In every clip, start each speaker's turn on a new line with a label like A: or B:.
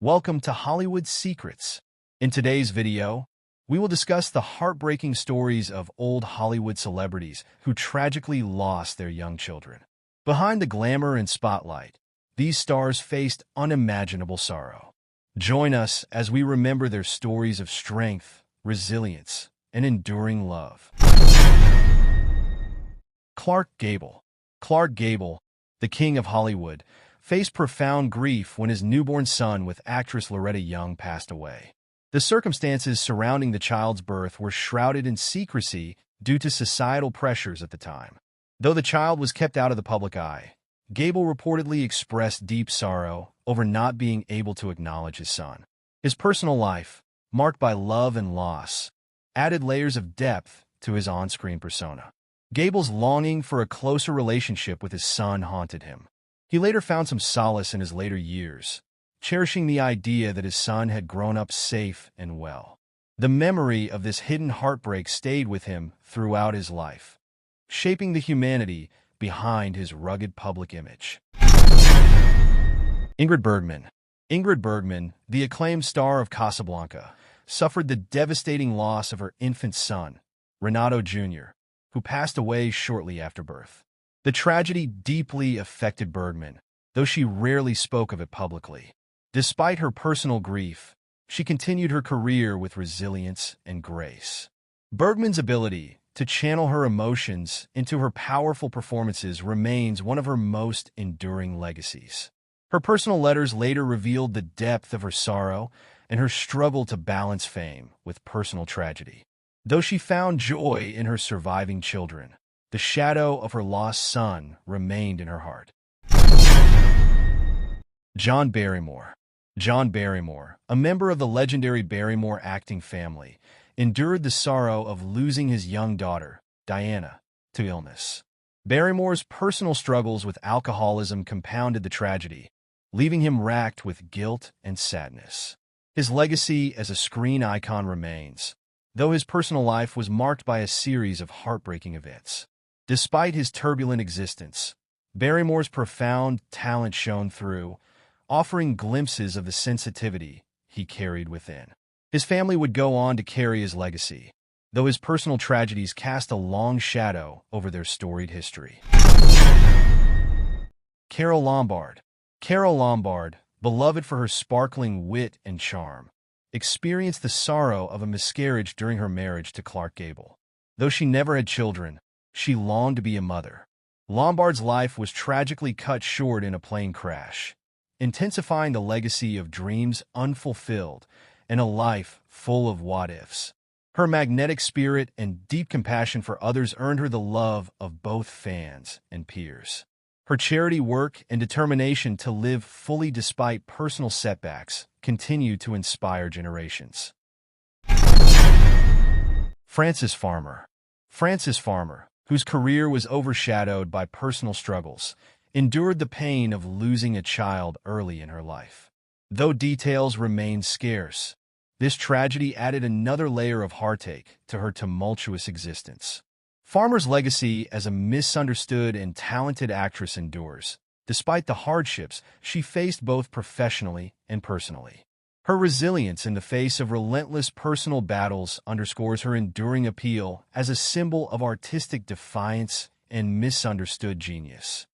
A: Welcome to Hollywood Secrets. In today's video, we will discuss the heartbreaking stories of old Hollywood celebrities who tragically lost their young children. Behind the glamour and spotlight, these stars faced unimaginable sorrow. Join us as we remember their stories of strength, resilience, and enduring love. Clark Gable. Clark Gable, the king of Hollywood, faced profound grief when his newborn son with actress Loretta Young passed away. The circumstances surrounding the child's birth were shrouded in secrecy due to societal pressures at the time. Though the child was kept out of the public eye, Gable reportedly expressed deep sorrow over not being able to acknowledge his son. His personal life, marked by love and loss, added layers of depth to his on-screen persona. Gable's longing for a closer relationship with his son haunted him. He later found some solace in his later years, cherishing the idea that his son had grown up safe and well. The memory of this hidden heartbreak stayed with him throughout his life, shaping the humanity behind his rugged public image. Ingrid Bergman. Ingrid Bergman, the acclaimed star of Casablanca, suffered the devastating loss of her infant son, Renato Jr., who passed away shortly after birth. The tragedy deeply affected Bergman, though she rarely spoke of it publicly. Despite her personal grief, she continued her career with resilience and grace. Bergman's ability to channel her emotions into her powerful performances remains one of her most enduring legacies. Her personal letters later revealed the depth of her sorrow and her struggle to balance fame with personal tragedy. Though she found joy in her surviving children, the shadow of her lost son remained in her heart. John Barrymore. John Barrymore, a member of the legendary Barrymore acting family, endured the sorrow of losing his young daughter, Diana, to illness. Barrymore's personal struggles with alcoholism compounded the tragedy, leaving him racked with guilt and sadness. His legacy as a screen icon remains, though his personal life was marked by a series of heartbreaking events. Despite his turbulent existence, Barrymore's profound talent shone through, offering glimpses of the sensitivity he carried within. His family would go on to carry his legacy, though his personal tragedies cast a long shadow over their storied history. Carole Lombard. Carole Lombard, beloved for her sparkling wit and charm, experienced the sorrow of a miscarriage during her marriage to Clark Gable. Though she never had children, she longed to be a mother. Lombard's life was tragically cut short in a plane crash, intensifying the legacy of dreams unfulfilled and a life full of what-ifs. Her magnetic spirit and deep compassion for others earned her the love of both fans and peers. Her charity work and determination to live fully despite personal setbacks continue to inspire generations. Frances Farmer. Frances Farmer, whose career was overshadowed by personal struggles, endured the pain of losing a child early in her life. Though details remain scarce, this tragedy added another layer of heartache to her tumultuous existence. Farmer's legacy as a misunderstood and talented actress endures, despite the hardships she faced both professionally and personally. Her resilience in the face of relentless personal battles underscores her enduring appeal as a symbol of artistic defiance and misunderstood genius.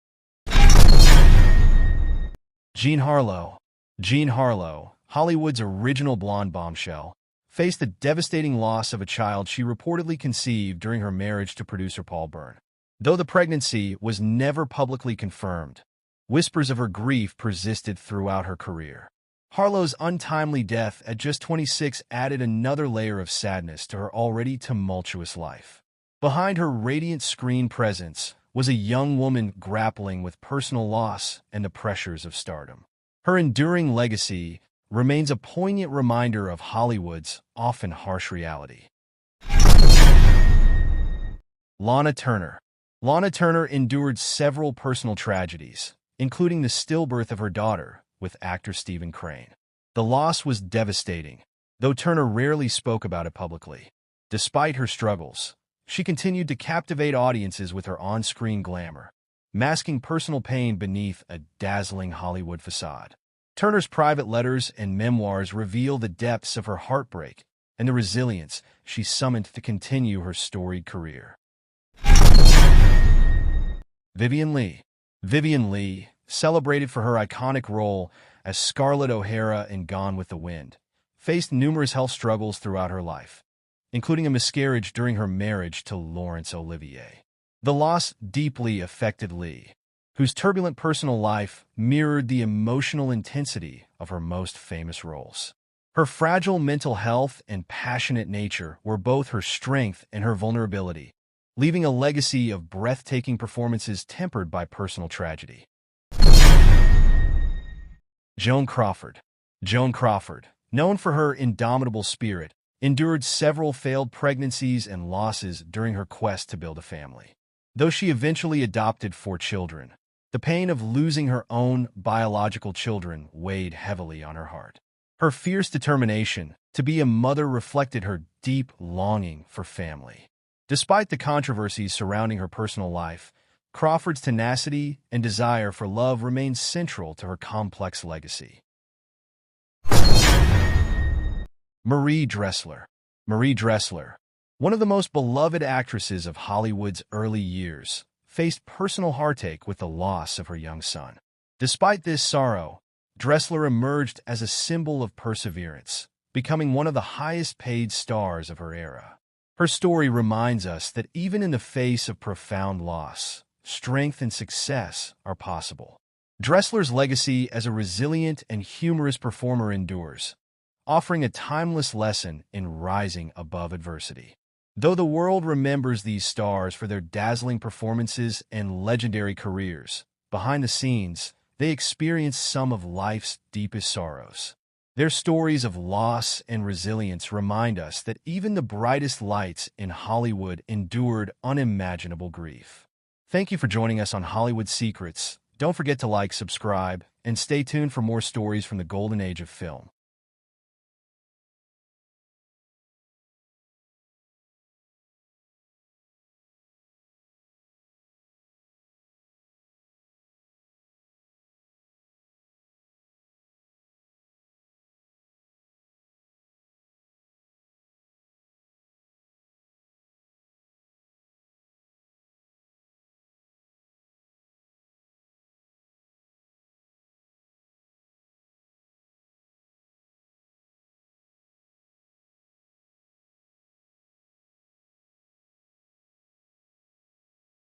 A: Jean Harlow. Jean Harlow, Hollywood's original blonde bombshell, faced the devastating loss of a child she reportedly conceived during her marriage to producer Paul Byrne. Though the pregnancy was never publicly confirmed, whispers of her grief persisted throughout her career. Harlow's untimely death at just 26 added another layer of sadness to her already tumultuous life. Behind her radiant screen presence was a young woman grappling with personal loss and the pressures of stardom. Her enduring legacy remains a poignant reminder of Hollywood's often harsh reality. Lana Turner. Lana Turner endured several personal tragedies, including the stillbirth of her daughter with actor Stephen Crane. The loss was devastating, though Turner rarely spoke about it publicly. Despite her struggles, she continued to captivate audiences with her on-screen glamour, masking personal pain beneath a dazzling Hollywood facade. Turner's private letters and memoirs reveal the depths of her heartbreak and the resilience she summoned to continue her storied career. Vivien Leigh. Vivien Leigh, celebrated for her iconic role as Scarlett O'Hara in Gone with the Wind, faced numerous health struggles throughout her life, including a miscarriage during her marriage to Laurence Olivier. The loss deeply affected Leigh, whose turbulent personal life mirrored the emotional intensity of her most famous roles. Her fragile mental health and passionate nature were both her strength and her vulnerability, leaving a legacy of breathtaking performances tempered by personal tragedy. Joan Crawford. Joan Crawford, known for her indomitable spirit, endured several failed pregnancies and losses during her quest to build a family. Though she eventually adopted 4 children, the pain of losing her own biological children weighed heavily on her heart. Her fierce determination to be a mother reflected her deep longing for family. Despite the controversies surrounding her personal life, Crawford's tenacity and desire for love remained central to her complex legacy. Marie Dressler. Marie Dressler, one of the most beloved actresses of Hollywood's early years, faced personal heartache with the loss of her young son. Despite this sorrow, Dressler emerged as a symbol of perseverance, becoming one of the highest-paid stars of her era. Her story reminds us that even in the face of profound loss, strength and success are possible. Dressler's legacy as a resilient and humorous performer endures, offering a timeless lesson in rising above adversity. Though the world remembers these stars for their dazzling performances and legendary careers, behind the scenes, they experience some of life's deepest sorrows. Their stories of loss and resilience remind us that even the brightest lights in Hollywood endured unimaginable grief. Thank you for joining us on Hollywood Secrets. Don't forget to like, subscribe, and stay tuned for more stories from the golden age of film.